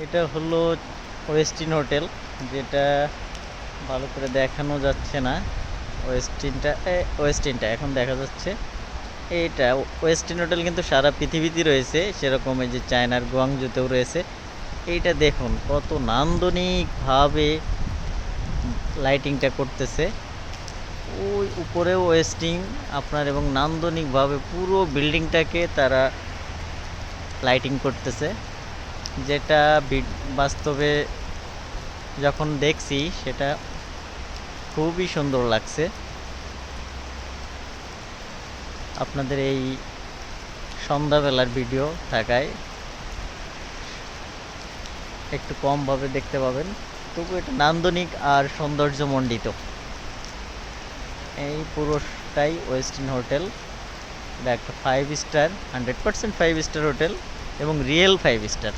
এটা হলো ওয়েস্টিন হোটেল, যেটা ভালো করে দেখানো যাচ্ছে না। ওয়েস্টিনটা এখন দেখা যাচ্ছে। এইটা ওয়েস্টিন হোটেল কিন্তু সারা পৃথিবীতে রয়েছে, সেরকম এই যে চায়নার গুয়াংজুতেও রয়েছে। এইটা দেখুন কত নান্দনিকভাবে লাইটিংটা করতেছে। ওই উপরেও ওয়েস্টিং আপনার, এবং নান্দনিকভাবে পুরো বিল্ডিংটাকে তারা লাইটিং করতেছে, যেটা বাস্তবে যখন দেখছি সেটা খুবই সুন্দর লাগছে। আপনাদের এই সন্ধ্যাবেলার ভিডিও থাকায় একটু কমভাবে দেখতে পাবেন, তবু এটা নান্দনিক আর সৌন্দর্যমণ্ডিত। এই পুরোটাই ওয়েস্টিন হোটেল। এটা একটা 5 স্টার, 100% 5 স্টার হোটেল, এবং রিয়েল 5 স্টার।